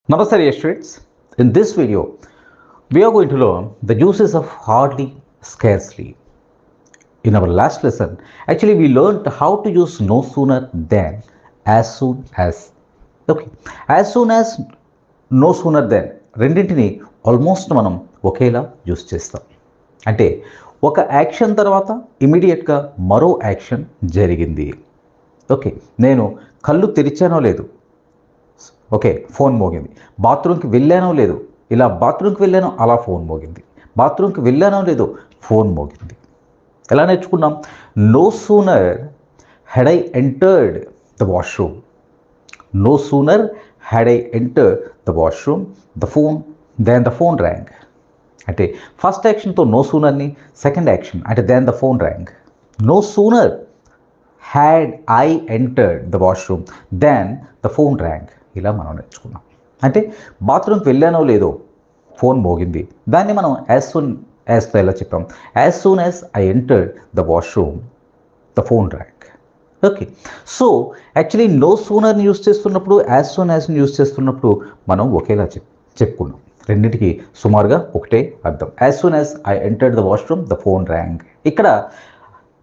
Namaste dear students. In this video, we are going to learn the uses of hardly, scarcely. In our last lesson, actually we learned how to use no sooner than, as soon as. Okay, as soon as, no sooner than రెండింటిని almost మనం ఒకేలా use చేస్తాం. అంటే ఒక action తర్వాత ఇమీడియట్గా మరో action జరిగింది. ఓకే, నేను కళ్ళు తెరిచానో లేదు, ఓకే ఫోన్ మోగింది. బాత్రూమ్కి వెళ్ళానో లేదు, ఇలా బాత్రూమ్కి వెళ్ళానో అలా ఫోన్ మోగింది. బాత్రూమ్కి వెళ్ళానో లేదో ఫోన్ మోగింది. ఎలా నేర్చుకున్నాం? No sooner had I entered the washroom, no sooner had I entered the washroom then the phone rang. అంటే ఫస్ట్ యాక్షన్తో నో సూనర్ని, సెకండ్ యాక్షన్ అంటే then the phone rang. No sooner had I entered the washroom then the phone rang. ఇలా మనం నేర్చుకున్నాం. అంటే బాత్రూమ్కి వెళ్ళానో లేదో ఫోన్ మోగింది, దాన్ని మనం యాజ్ సూన్ యాజ్తో ఎలా చెప్పాం? As soon as I entered the washroom the phone rang. Okay, so actually no సూనర్ని యూస్ చేస్తున్నప్పుడు, యాజ్ సూన్ యాజ్ని యూస్ చేస్తున్నప్పుడు మనం ఒకేలా చెప్పుకున్నాం. రెండింటికి సుమారుగా ఒకటే అర్థం. As soon as I entered the washroom the phone rang. ఇక్కడ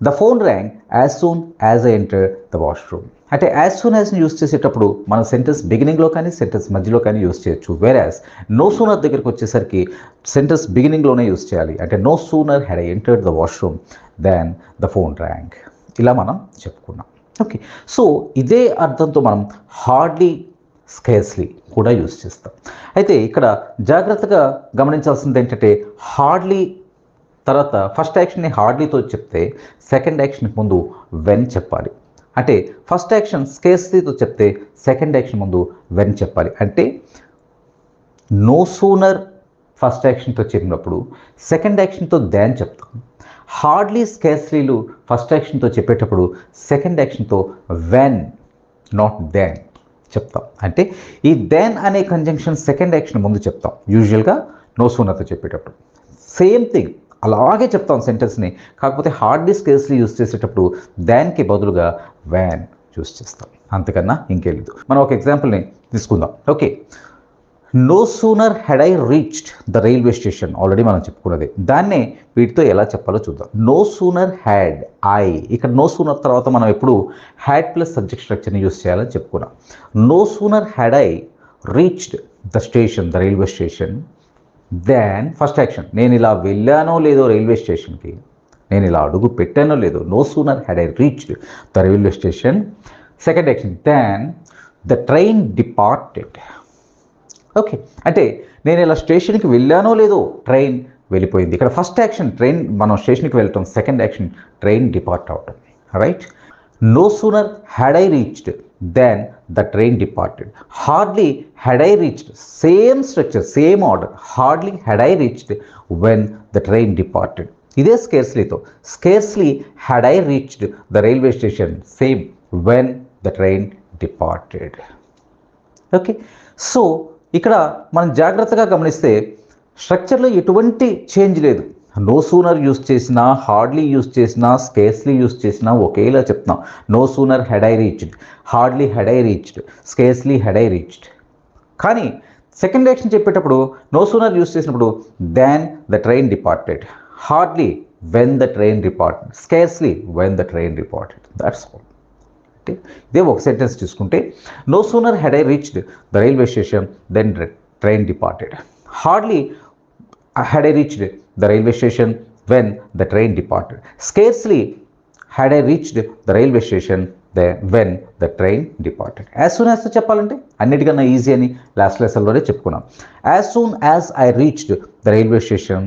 the phone rang as soon as I entered the washroom. అంటే యాజ్ సూన్ యాజ్ని యూస్ చేసేటప్పుడు మన సెంటెన్స్ బిగినింగ్లో కానీ సెంటెన్స్ మధ్యలో కానీ యూస్ చేయొచ్చు. వేరాజ్ నో సూనర్ దగ్గరికి వచ్చేసరికి సెంటెన్స్ బిగినింగ్లోనే యూస్ చేయాలి. అంటే no sooner had I entered the washroom then the phone rang. ఇలా మనం చెప్పుకున్నాం. ఓకే, సో ఇదే అర్థంతో మనం హార్డ్లీ, స్కేర్స్లీ కూడా యూస్ చేస్తాం. అయితే ఇక్కడ జాగ్రత్తగా గమనించాల్సింది ఏంటంటే, హార్డ్లీ తర్వాత ఫస్ట్ యాక్షన్ని హార్డ్లీతో చెప్తే సెకండ్ యాక్షన్కి ముందు వెన్ చెప్పాలి. అంటే ఫస్ట్ యాక్షన్ స్కేర్స్లీతో చెప్తే సెకండ్ యాక్షన్ ముందు వెన్ చెప్పాలి. అంటే నో సూనర్ ఫస్ట్ యాక్షన్తో చెప్పినప్పుడు సెకండ్ యాక్షన్తో దెన్ చెప్తాం. హార్డ్లీ, స్కేర్స్లీలు ఫస్ట్ యాక్షన్తో చెప్పేటప్పుడు సెకండ్ యాక్షన్తో వెన్, నాట్ దెన్ చెప్తాం. అంటే ఈ దెన్ అనే కంజంక్షన్ సెకండ్ యాక్షన్ ముందు చెప్తాం యూజువల్గా నో సూనర్తో చెప్పేటప్పుడు. సేమ్ థింగ్ అలాగే చెప్తాం సెంటెన్స్ని. కాకపోతే హార్డ్లీ, స్కేర్స్లీ యూస్ చేసేటప్పుడు దానికి బదులుగా వ్యాన్ యూస్ చేస్తాం. అంతకన్నా ఇంకేం లేదు. మనం ఒక ఎగ్జాంపుల్ని తీసుకుందాం. Okay, no sooner had I reached the railway station. Already మనం చెప్పుకున్నది. దాన్నే వీటితో ఎలా చెప్పాలో చూద్దాం. నో సూనర్ హ్యాడ్ ఐ, ఇక్కడ నో సూనర్ తర్వాత మనం ఎప్పుడు హ్యాడ్ ప్లస్ సబ్జెక్ట్ స్ట్రక్చర్ని యూస్ చేయాలని చెప్పుకున్నాం. No sooner had I reached the station, the railway station then first action, నేను ఇలా వెళ్ళానో లేదో రైల్వే స్టేషన్కి, నేను ఇలా అడుగు పెట్టానో లేదో. No sooner had I reached the railway station. Second action then the train departed. Okay, అంటే నేను ఇలా స్టేషన్కి వెళ్ళానో లేదో ట్రైన్ వెళ్ళిపోయింది. ఇక్కడ ఫస్ట్ యాక్షన్ ట్రైన్, మనం స్టేషన్కి వెళ్ళటం. సెకండ్ యాక్షన్ ట్రైన్ డిపార్ట్ అవటం. Right. No sooner had I reached then the train departed. Hardly had I reached, same structure, same order. Hardly had I reached when the train departed. ఇదే స్కేర్స్లీతో. Scarcely had I reached the railway station, same when the train departed. Okay, so ఇక్కడ మనం జాగ్రత్తగా గమనిస్తే స్ట్రక్చర్లో ఎటువంటి change లేదు. No sooner use చేసినా, హార్డ్లీ యూస్ చేసినా, స్కేర్స్లీ యూస్ చేసినా ఒకేలా చెప్తున్నాం. No sooner had I reached, hardly had I reached, scarcely had I reached. కానీ సెకండ్ యాక్షన్ చెప్పేటప్పుడు నో సూనర్ యూస్ చేసినప్పుడు then the train departed, hardly when the train departed, scarcely when the train departed. That's all. అంటే ఇదే ఒక sentence చూసుకుంటే, no sooner had I reached the railway station then train departed. Hardly had I reached the railway station when the train departed. Scarcely had I reached the railway station when the train departed. As soon as చెప్పాలంటే అన్నిటికన్నా easy అని last లెసన్లోనే చెప్పుకున్నాం. As soon as I reached the railway station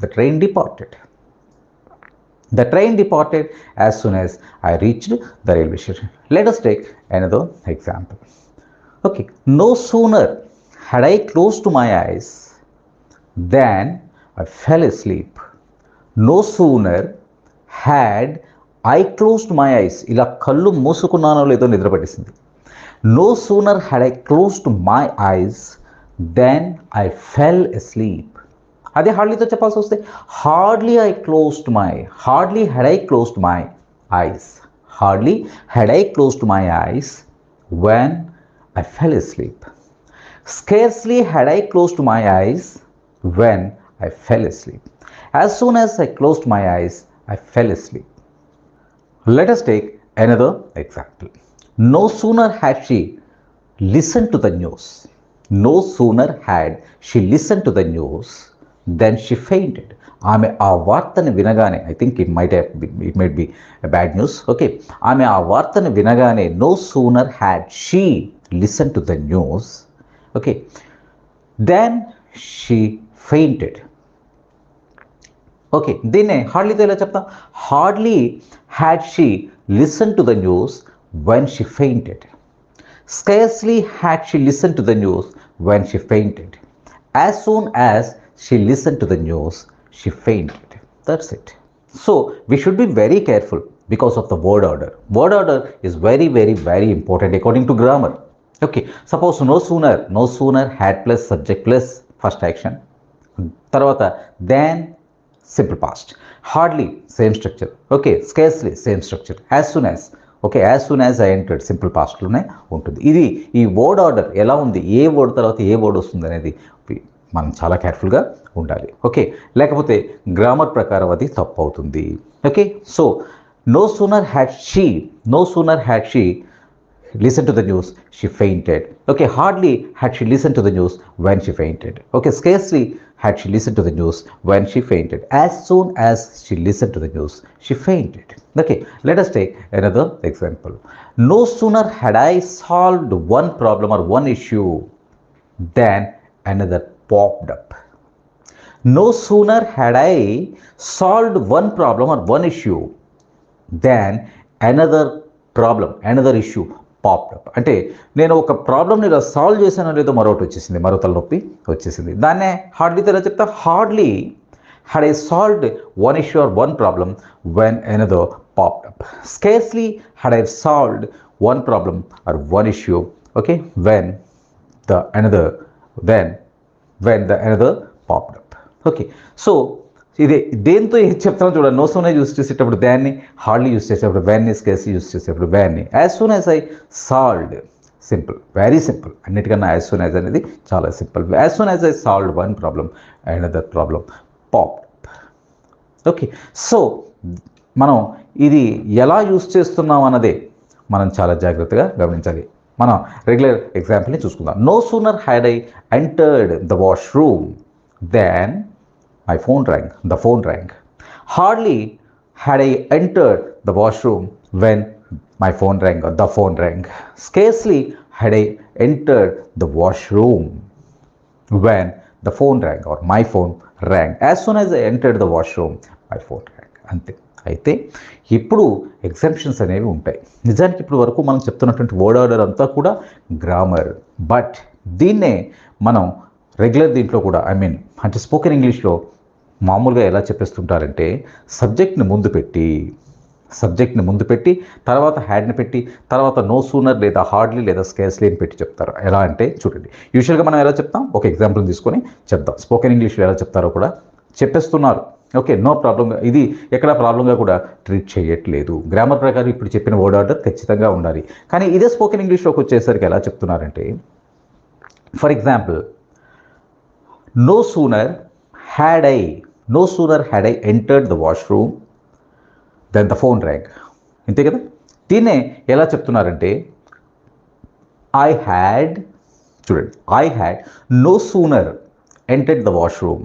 the train departed. The train departed as soon as I reached the railway station. Let us take another example. Okay, no sooner had I closed my eyes than I fell asleep. No sooner had I closed my eyes. ఇలా కళ్ళు మూసుకున్నానో లేదో నిద్ర పట్టేసింది. No sooner had I closed my eyes than I fell asleep. అదే హార్డ్లీతో చెప్పాల్సి వస్తే hardly I closed my, hardly had I closed my eyes, hardly had I closed my eyes when I fell asleep. Scarcely had I closed my eyes when I fell asleep. As soon as I closed my eyes, I fell asleep. Let us take another example. No sooner had she listened to the news. No sooner had she listened to the news than she fainted. ఆమె ఆ వార్తను వినగానే, I think it might be bad news. Okay, ఆమె ఆ వార్తను వినగానే, no sooner had she listen to the news, okay, then she fainted. Okay, దీన్నే హార్డ్లీతో ఎలా చెప్తాం? Hardly had she listen to the news when she fainted. Scarcely had she listened to the news when she fainted. As soon as she listened to the news, she fainted. That's it. So we should be very careful because of the word order. Word order is very, very, very important according to grammar. Okay, suppose no sooner had plus subject plus first action. Tarvata then simple past. Hardly same structure. Okay, scarcely same structure. As soon as, okay, as soon as I entered simple పాస్ట్లోనే ఉంటుంది. ఇది ఈ word order ఎలా ఉంది, ఏ word తర్వాత ఏ word వస్తుంది అనేది మనం చాలా కేర్ఫుల్గా ఉండాలి. ఓకే, లేకపోతే గ్రామర్ ప్రకారం అది తప్పు అవుతుంది. Okay, so no sooner had she listen to the news, she fainted. Okay, hardly had she listened to the news when she fainted. Okay, scarcely had she listened to the news when she fainted. As soon as she listened to the news, she fainted. Okay, let us take another example. No sooner had I solved one problem or one issue than another popped up. No sooner had I solved one problem or one issue than another issue popped up. అంటే నేను ఒక ప్రాబ్లమ్ని ఇలా solve చేశానో లేదో మరొకటి వచ్చేసింది, మరో తలనొప్పి వచ్చేసింది. దాన్నే హార్డ్లీతో ఎలా చెప్తా? Hardly had I solved one issue or one problem when another popped up. Scarcely had I solved one problem or one issue, okay, when the another popped up. Okay, so ఇదే దేంతో ఏది చెప్తామో చూడండి. నో సూన్ యూస్ చేసేటప్పుడు దాన్ని, hardly use చేసేటప్పుడు వ్యాన్ని, scarcely use చేసేటప్పుడు వ్యాన్ని. As soon as I solved, simple, very simple. అన్నిటికన్నా యాజ్ సూన్ యాజ్ అనేది చాలా simple. As soon as I solved one problem another problem popped. Okay, so మనం ఇది ఎలా యూస్ చేస్తున్నాం అన్నదే మనం చాలా జాగ్రత్తగా గమనించాలి. మనం రెగ్యులర్ ఎగ్జాంపుల్ని చూసుకుందాం. No sooner had I entered the washroom then my phone rang. Hardly had I entered the washroom when my phone rang or the phone rang. Scarcely had I entered the washroom when the phone rang or my phone rang. As soon as I entered the washroom, my phone rang. అంతే. అయితే ఇప్పుడు exemptions అనేవి ఉంటాయి. నిజానికి ఇప్పుడు వరకు మనం చెప్తున్నటువంటి వర్డ్ ఆర్డర్ అంతా కూడా గ్రామర్, బట్ దీన్నే మనం రెగ్యులర్ దీంట్లో కూడా అంటే స్పోకెన్ ఇంగ్లీష్లో మామూలుగా ఎలా చెప్పేస్తుంటారంటే సబ్జెక్ట్ని ముందు పెట్టి తర్వాత హ్యాడ్ని పెట్టి తర్వాత నో సూనర్ లేదా హార్డ్లీ లేదా స్కేర్స్లీ అని పెట్టి చెప్తారు. ఎలా అంటే చూడండి, యూజువల్గా మనం ఎలా చెప్తాం, ఒక ఎగ్జాంపుల్ తీసుకొని చెప్తాం. స్పోకెన్ ఇంగ్లీష్లో ఎలా చెప్తారో కూడా చెప్పేస్తున్నారు. ఓకే, నో ప్రాబ్లంగా, ఇది ఎక్కడ ప్రాబ్లంగా కూడా ట్రీట్ చేయట్లేదు. గ్రామర్ ప్రకారం ఇప్పుడు చెప్పిన వర్డ్ ఆర్డర్ ఖచ్చితంగా ఉండాలి. కానీ ఇదే స్పోకెన్ ఇంగ్లీష్లోకి వచ్చేసరికి ఎలా చెప్తున్నారంటే, for example, no sooner had I entered the washroom then the phone rang. ఇంతే కదా. దీన్నే ఎలా చెప్తున్నారంటే I had no sooner entered the washroom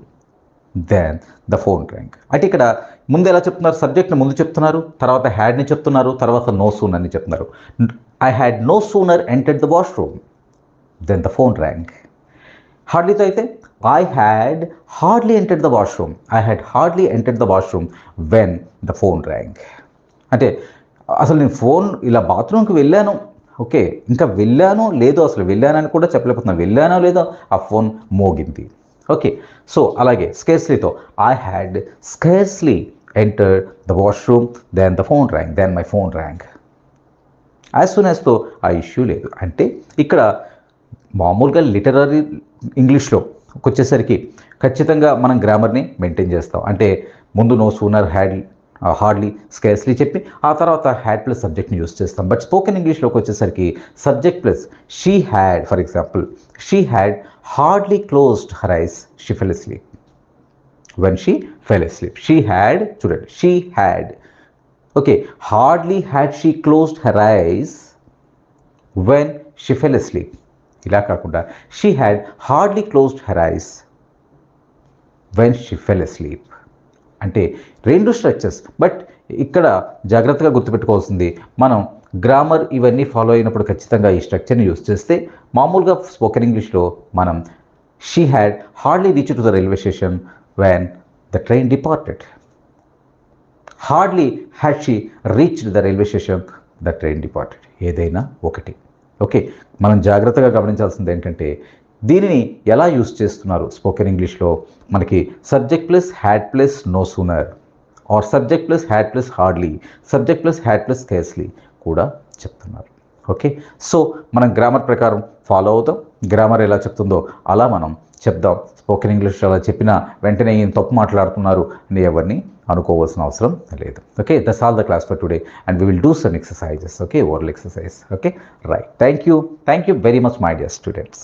then the phone rang. అంటే ఇక్కడ ముందు ఎలా చెప్తున్నారు? సబ్జెక్ట్ని ముందు చెప్తున్నారు, తర్వాత హ్యాడ్ని చెప్తున్నారు, తర్వాత నో సూనర్ని చెప్తున్నారు. I had no sooner entered the washroom then the phone rang. హార్డ్లీతో అయితే I had hardly entered the washroom when the phone rang. అంటే అసలు నేను ఫోన్ ఇలా బాత్రూమ్కి వెళ్ళాను, ఓకే, ఇంకా వెళ్ళానో లేదో, అసలు వెళ్ళానని కూడా చెప్పలేకపోతున్నాను, వెళ్ళానో లేదో ఆ ఫోన్ మోగింది. ఓకే, సో అలాగే స్కేర్స్లీతో I had scarcely entered the washroom then the phone rang, then my phone rang. As soon యాజ్తో ఆ ఇష్యూ లేదు. అంటే ఇక్కడ మామూలుగా లిటరరీ ఇంగ్లీష్లో వచ్చేసరికి ఖచ్చితంగా మనం గ్రామర్ని మెయింటైన్ చేస్తాం. అంటే ముందు no sooner had hardly scarcely చెప్పి ఆ తర్వాత హ్యాడ్ ప్లస్ సబ్జెక్ట్ని యూస్ చేస్తాం. బట్ స్పోకెన్ ఇంగ్లీష్లోకి వచ్చేసరికి subject plus she had, for example she had hardly closed her eyes, she fell asleep. when she fell asleep, she had, చూడండి, she had, okay, hardly had she closed her eyes when she fell asleep. ఇలా కాకుండా she had hardly closed her eyes when she fell asleep. అంటే రెండు structures. But ఇక్కడ జాగ్రత్తగా గుర్తుపెట్టుకోవాల్సింది, మనం grammar ఇవన్నీ ఫాలో అయినప్పుడు ఖచ్చితంగా ఈ స్ట్రక్చర్ని యూస్ చేస్తే, మామూలుగా స్పోకెన్ ఇంగ్లీష్లో మనం she had hardly reach to the railway station when the train departed. Hardly had she reached the railway station, the train departed. ఏదైనా ఒకటి. ఓకే, మనం జాగ్రత్తగా గమనించాల్సింది ఏంటంటే దీనిని ఎలా యూస్ చేస్తున్నారు స్పోకెన్ ఇంగ్లీష్లో. మనకి subject plus had plus no sooner, or subject plus had plus hardly, subject plus had plus scarcely కూడా చెప్తున్నారు. ఓకే, సో మనం గ్రామర్ ప్రకారం ఫాలో అవుతాం. గ్రామర్ ఎలా చెప్తుందో అలా మనం చెప్దాం. స్పోకెన్ ఇంగ్లీష్ అలా చెప్పినా వెంటనే ఈయన తప్పు మాట్లాడుతున్నారు అని ఎవరిని అనుకోవాల్సిన అవసరం లేదు. Okay, that's all the class for today and we will do some exercises. Okay, oral exercise. Okay, right. Thank you very much my dear students.